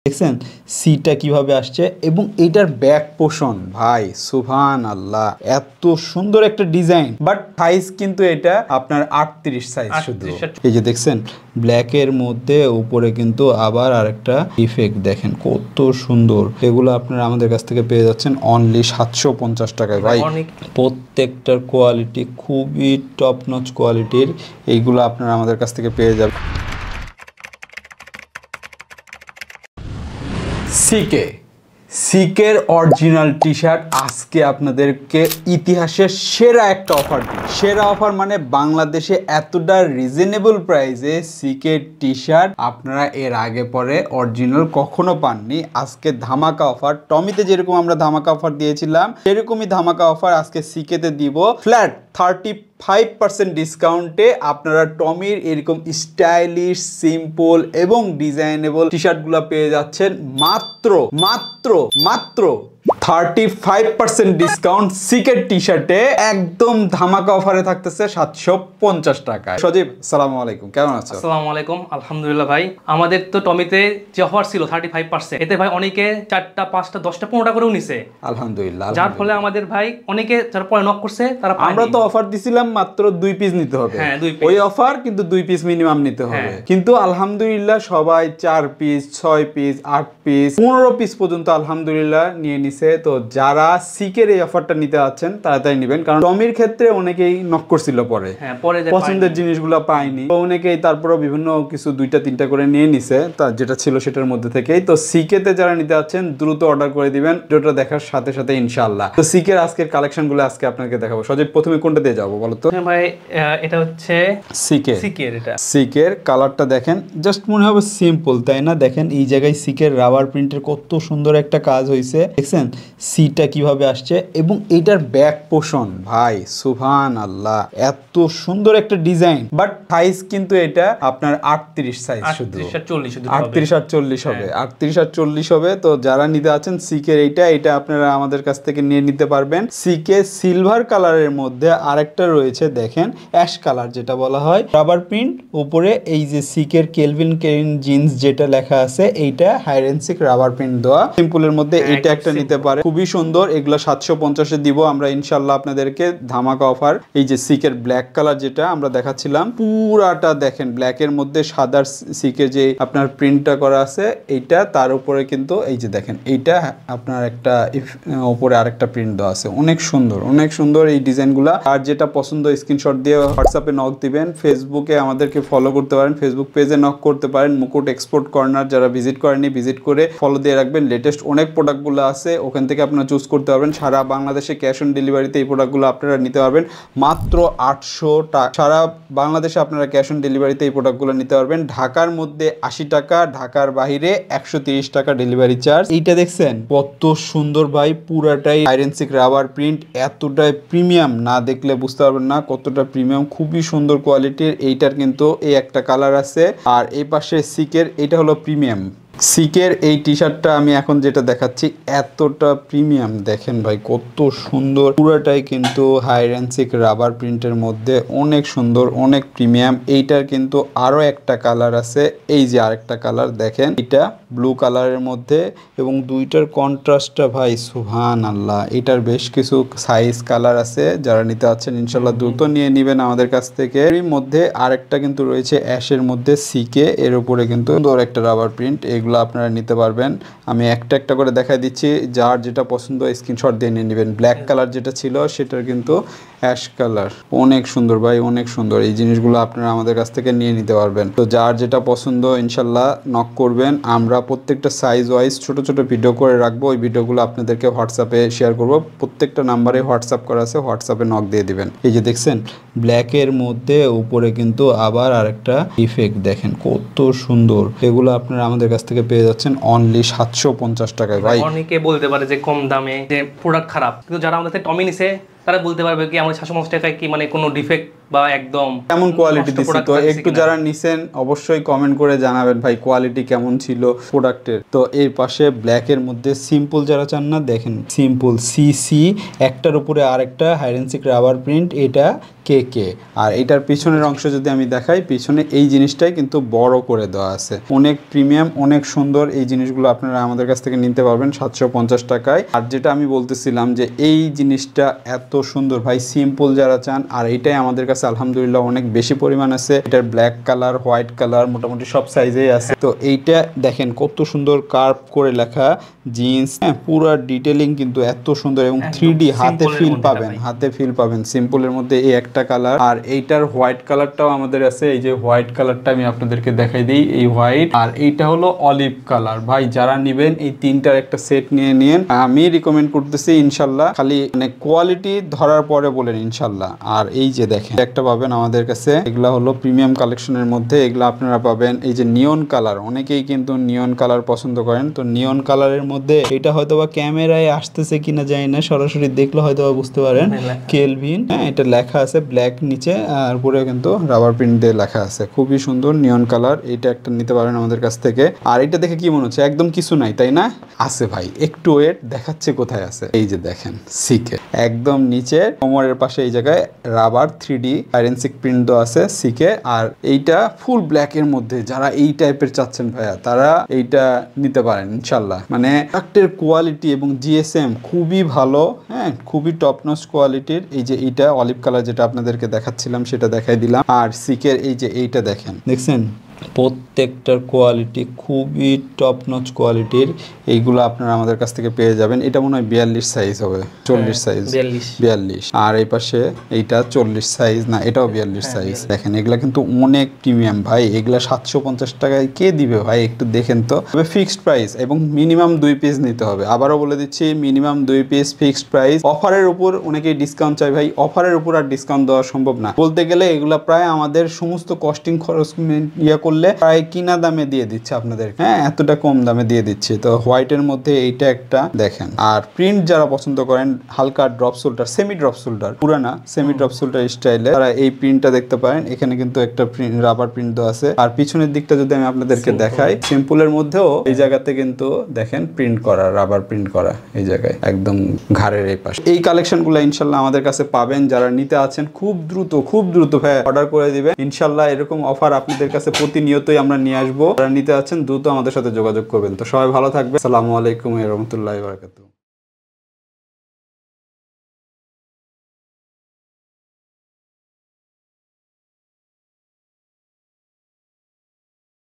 দেখছেন সিটা কিভাবে আসছে এবং এটার ব্যাক পোর্শন ভাই সুবহানাল্লাহ, এত সুন্দর একটা ডিজাইন। বাট সাইজ কিন্তু এটা আপনার 38 সাইজ শুধু। এই যে দেখছেন ব্ল্যাকের মধ্যে উপরে কিন্তু আবার আরেকটা ইফেক্ট দেখেন কত সুন্দর। এগুলো আপনারা আমাদের কাছ থেকে পেয়ে যাচ্ছেন অনলি 750 টাকায় ভাই। প্রত্যেকটার কোয়ালিটি খুবই টপ নচ কোয়ালিটির, এইগুলো আপনারা আমাদের কাছ থেকে পেয়ে যাবেন। সিকের অরিজিনাল টি শার্ট আজকে আপনাদেরকে ইতিহাসের সেরা একটা অফার দিই। সেরা অফার মানে বাংলাদেশে এতটা রিজনেবল প্রাইসে সিকের টি শার্ট আপনারা এর আগে পরে অরিজিনাল কখনো পাননি। আজকে ধামাকা অফার, টমিতে যেরকম আমরা ধামাকা অফার দিয়েছিলাম সেরকমই ধামাকা অফার আজকে সিকেতে দিব। ফ্ল্যাট 35% ডিসকাউন্টে আপনারা টমির এরকম স্টাইলিশ, সিম্পল এবং ডিজাইনেবল টি শার্টগুলো পেয়ে যাচ্ছেন মাত্র 35% ডিসকাউন্ট সিকের টি শার্টে একদম ধামাকা অফারে থাকতেছে 750 টাকায়। সজীব আসসালামু আলাইকুম, কেমন আছো? আসসালামু আলাইকুম, আলহামদুলিল্লাহ ভাই। আমাদের তো টমিতে যে অফার ছিল 35%, এতে ভাই অনেকে 4টা 5টা 10টা 15টা করেও নিছে আলহামদুলিল্লাহ। যার ফলে আমাদের ভাই অনেকে যারা পরে নক করছে তারা আমরা তো অফার দিছিলাম মাত্র 2 পিস নিতে হবে। হ্যাঁ, 2 পিস। ওই অফার কিন্তু 2 পিস মিনিমাম নিতে হবে। কিন্তু আলহামদুলিল্লাহ সবাই 4 পিস, 6 পিস, 8 পিস, 15 পিস পর্যন্ত আলহামদুলিল্লাহ নিয়ে নিছে। তো যারা সিকের এই অফারটা নিতে যাচ্ছেন তাড়াতাড়ি নেবেন, কারণ টমির ক্ষেত্রে অনেকেই নক করছিল পরে পছন্দের জিনিসগুলো পায়নি, তো অনেকেই তারপরে বিভিন্ন কিছু 2টা 3টা করে নিয়ে নিছে, তা যেটা ছিল সেটার মধ্যে থেকেই। তো সিকেতে যারা নিতে যাচ্ছেন দ্রুত অর্ডার করে দিবেন ভিডিওটা দেখার সাথে সাথে ইনশাআল্লাহ। তো সিকের আজকের কালেকশনগুলো আজকে আপনাকে দেখাবো। সজীব প্রথমে কোনটা দিয়ে যাবো বলো তো? হ্যাঁ ভাই, এটা হচ্ছে সিকের কালারটা দেখেন, জাস্ট মনে হবে সিম্পল, তাই না? দেখেন এই জায়গায় সিকের রাবার প্রিন্টের কত সুন্দর একটা কাজ হয়েছে, দেখছেন সিটা কিভাবে আসছে এবং এটার ব্যাক পোর্শন ভাই সুবহানাল্লাহ, এত সুন্দর একটা ডিজাইন। বাট সাইজ কিন্তু এটা আপনার 38 সাইজ শুধু, 38 আর 40 হবে, 38 আর 40 হবে। তো যারা নিতে আছেন সিকের এটা আপনারা আমাদের কাছ থেকে নিয়ে নিতে পারবেন। সিকে সিলভার কালারের মধ্যে আরেকটা রয়েছে দেখেন অ্যাশ কালার, যেটা বলা হয় রাবার প্রিন্ট। উপরে এই যে সিকের কেলভিন ক্লেইন জিন্স যেটা লেখা আছে, এইটা হাইরেনসিক রাবার প্রিন্ট দেওয়া। সিম্পলের মধ্যে এইটা একটা নিতে পারে, খুবই সুন্দর। এগুলো 750 এ দিব আমরা ইনশাআল্লাহ আপনাদেরকে ধামাকা অফার। এই যে সিকের ব্ল্যাক কালার যেটা আমরা দেখাচ্ছিলাম, পুরাটা দেখেন ব্ল্যাকের মধ্যে সাদার সিকের যে আপনার প্রিন্টটা করা আছে এইটা, তার উপরে কিন্তু এই যে দেখেন এইটা আপনার একটা উপরে আরেকটা প্রিন্ট দেওয়া আছে, অনেক সুন্দর এই ডিজাইনগুলো। আর যেটা পছন্দ স্ক্রিনশট দিয়ে হোয়াটসঅ্যাপে নক দিবেন, ফেসবুকে আমাদেরকে ফলো করতে পারেন, ফেসবুক পেজে নক করতে পারেন। মুকুট এক্সপোর্ট কর্নার যারা ভিজিট করেনি ভিজিট করে ফলো দিয়ে রাখবেন। লেটেস্ট অনেক প্রোডাক্টগুলো আছে, ওখান থেকে আপনারা চুজ করতে পারবেন। সারা বাংলাদেশে ক্যাশ অন ডেলিভারিতে এই প্রোডাক্টগুলো আপনারা নিতে পারবেন মাত্র 800 টাকা। সারা বাংলাদেশে আপনারা ক্যাশ অন ডেলিভারিতে এই প্রোডাক্টগুলো নিতে পারবেন। ঢাকার মধ্যে 80 টাকা, ঢাকার বাইরে 130 টাকা ডেলিভারি চার্জ। এইটা দেখছেন কত সুন্দর ভাই, পুরাটাই আইরেনসিক রাবার প্রিন্ট, এতটাই প্রিমিয়াম, না দেখলে বুঝতে পারবেন না কতটা প্রিমিয়াম, খুবই সুন্দর কোয়ালিটির। এইটার কিন্তু এই একটা কালার আছে, আর এই পাশে সিকের এটা হলো প্রিমিয়াম। সিকের এই টি শার্টটা আমি এখন যেটা দেখাচ্ছি এতটা প্রিমিয়াম, দেখেন ভাই কত সুন্দর, পুরাটাই কিন্তু হাইরেনসিক রাবার প্রিন্টের মধ্যে, অনেক সুন্দর, অনেক প্রিমিয়াম। এইটার কিন্তু আরো একটা কালার আছে, এই যে আরেকটা কালার দেখেন, এটা ব্লু কালারের মধ্যে, এবং দুইটার কন্ট্রাস্টটা ভাই সুবহানাল্লাহ। এটার বেশ কিছু সাইজ কালার আছে, যারা নিতে আছেন ইনশাল্লাহ দ্রুত নিয়ে নেবেন আমাদের কাছ থেকে। এর মধ্যে আরেকটা কিন্তু রয়েছে অ্যাশের মধ্যে সিকে, এর উপরে কিন্তু সুন্দর একটা রাবার প্রিন্ট, এগুলো আপনারা নিতে পারবেন। আমি একটা একটা করে দেখাই দিচ্ছি, যার যেটা পছন্দ স্ক্রিনশট দিয়ে নিয়ে নেবেন। ব্ল্যাক কালার যেটা ছিল সেটার কিন্তু অ্যাশ কালার, অনেক সুন্দর ভাই, অনেক সুন্দর। এই জিনিসগুলো আপনারা আমাদের কাছ থেকে নিয়ে নিতে পারবেন। তো যার যেটা পছন্দ ইনশাল্লাহ নক করবেন। আমরা প্রত্যেকটা সাইজ ওয়াইজ ছোট ছোট ভিডিও করে রাখবো, ওই ভিডিওগুলো আপনাদেরকে হোয়াটসঅ্যাপে শেয়ার করবো। প্রত্যেকটা নাম্বারে হোয়াটসঅ্যাপ করা আছে, হোয়াটসঅ্যাপে নক দিয়ে দিবেন। এই যে দেখছেন ব্ল্যাকের মধ্যে উপরে কিন্তু আবার আরেকটা ইফেক্ট দেখেন কত সুন্দর। এগুলো আপনারা আমাদের কাছ থেকে পেয়ে যাচ্ছেন অনলি 750 টাকায় ভাই। অনেকে বলতে পারে যে কম দামে যে প্রোডাক্ট খারাপ, কিন্তু যারা আমাদের থেকে টমি নিছে তারা বলতে পারবে কি আমাদের 750 টাকায় কি মানে কোনো ডিফেক্ট বা একদম কেমন কোয়ালিটি দিছি। তো একটু যারা নিছেন অবশ্যই কমেন্ট করে জানাবেন ভাই কোয়ালিটি কেমন ছিল প্রোডাক্টের। তো এর পাশে ব্ল্যাকের মধ্যে সিম্পল যারা চান না, দেখেন সিম্পল সিসি একটার উপরে আরেকটা হাইরেনসিক রাবার প্রিন্ট, এটা KK। আর এটার পিছনের অংশ যদি আমি দেখাই, পিছনে এই জিনিসটাই কিন্তু বড় করে দেওয়া আছে, অনেক প্রিমিয়াম, অনেক সুন্দর। এই জিনিসগুলো আপনারা আমাদের কাছ থেকে নিতে পারবেন 750 টাকায়। আর যেটা আমি বলতেছিলাম যে এই জিনিসটা এত সুন্দর ভাই, সিম্পল যারা চান, আর এটাই আমাদের কাছে আলহামদুলিল্লাহ অনেক বেশি পরিমাণ আছে। এটার ব্ল্যাক কালার, হোয়াইট কালার, মোটামুটি সব সাইজেই আছে। তো এইটা দেখেন কত সুন্দর কার্ভ করে লেখা জিন্স, হ্যাঁ পুরো ডিটেলিং কিন্তু এত সুন্দর, এবং 3D হাতে ফিল পাবেন, হাতে ফিল পাবেন। সিম্পলের মধ্যে এই একটা কালার, আর এইটার হোয়াইট কালারটাও আমাদের আছে। এই যে হোয়াইট কালারটা আমি আপনাদেরকে দেখাই দিই, এই হোয়াইট, আর এইটা হলো অলিভ কালার। ভাই যারা নিবেন এই তিনটার একটা সেট নিয়ে নিন, আমি রিকমেন্ড করতেছি ইনশাল্লাহ। খালি মানে কোয়ালিটি ধরার পরে বলেন ইনশাল্লাহ। আর এই যে দেখেন একটা পাবেন আমাদের কাছে, এগুলা হলো প্রিমিয়াম কালেকশনের মধ্যে। এগুলা আপনারা পাবেন এই যে নিয়ন কালার, অনেকেই কিন্তু নিয়ন কালার পছন্দ করেন। তো নিয়ন কালারের মধ্যে এটা হয়তো বা ক্যামেরায় আসতেছে কিনা জানি না, সরাসরি দেখলে হয়তো বা বুঝতে পারেন কেলভিন, হ্যাঁ এটা লেখা আছে ব্ল্যাক নিচে, আর উপরে কিন্তু রাবার প্রিন্ট দিয়ে লেখা আছে। খুবই সুন্দর নিয়ন কালার, এটা একটা নিতে পারেন আমাদের কাছ থেকে। আর এটা দেখে কি মনে হচ্ছে একদম কিছু নাই, তাই না? আছে ভাই, একটু ওয়েট, দেখাচ্ছে কোথায় আছে। এই যে দেখেন সিকে একদম নিচে কোমরের পাশে এই জায়গায় রাবার 3D আইরেনসিক প্রিন্ট দেওয়া আছে সিকে। আর এইটা ফুল ব্ল্যাক এর মধ্যে, যারা এই টাইপের চাচ্ছেন ভাইয়া তারা এইটা নিতে পারেন ইনশাল্লাহ। মানে প্রোডাক্টের কোয়ালিটি এবং GSM খুবই ভালো, হ্যাঁ খুবই টপ নচ কোয়ালিটির। এই যে এইটা অলিভ কালার যেটা আপনাদেরকে দেখাচ্ছিলাম সেটা দেখাই দিলাম। আর সিকের এই যে এইটা দেখেন, দেখছেন প্রত্যেকটার কোয়ালিটি খুবই টপ নচ কোয়ালিটির। এইগুলো আপনারা আমাদের কাছ থেকে পেয়ে যাবেন। এটা মনে হয় 42 সাইজ হবে, 40 সাইজ, 42। আর এই পাশে এইটা 40 সাইজ, না এটাও 42 সাইজ। দেখেন এগুলা কিন্তু অনেক প্রিমিয়াম ভাই, এগুলা 750 টাকায় কে দিবে ভাই? একটু দেখেন তো। তবে ফিক্সড প্রাইস এবং মিনিমাম 2 পিস নিতে হবে। আবারও বলে দিচ্ছি, মিনিমাম 2 পিস ফিক্সড প্রাইস। অফারের উপর অনেকেই ডিসকাউন্ট চাই ভাই, অফারের উপর আর ডিসকাউন্ট দেওয়া সম্ভব না। বলতে গেলে এগুলা প্রায় আমাদের সমস্ত কস্টিং খরচ করলে প্রায় কিনা দামে দিয়ে দিচ্ছে আপনাদের, হ্যাঁ এতটা কম দামে দিয়ে দিচ্ছে। তো হোয়াইটের মধ্যে এইটা একটা দেখেন। আর প্রিন্ট যারা পছন্দ করেন, হালকা drop shoulder, semi drop shoulder, পুরানা সেমি ড্রপ শোল্ডার স্টাইলে, তারা এই প্রিন্টটা দেখতে পারেন। এখানে কিন্তু একটা রাবার প্রিন্ট দেওয়া আছে। আর পিছনের দিকটা যদি আমি আপনাদেরকে দেখাই, সিম্পলের মধ্যেও এই জায়গাতে কিন্তু দেখেন প্রিন্ট করা, রাবার প্রিন্ট করা এই জায়গায় একদম ঘাড়ের এই পাশে। এই কালেকশনগুলো ইনশাল্লাহ আমাদের কাছে পাবেন। যারা নিতে আছেন খুব দ্রুত ভাই অর্ডার করে দিবেন ইনশাল্লাহ। এরকম অফার আপনাদের কাছে প্রতিনিয়তই আমরা নিয়ে আসবো। যারা নিতে আছেন দ্রুত আমাদের সাথে যোগাযোগ করবেন। তো সবাই ভালো থাকবে। আসসালামু আলাইকুম ওয়া রাহমাতুল্লাহি ওয়া বারাকাতুহু।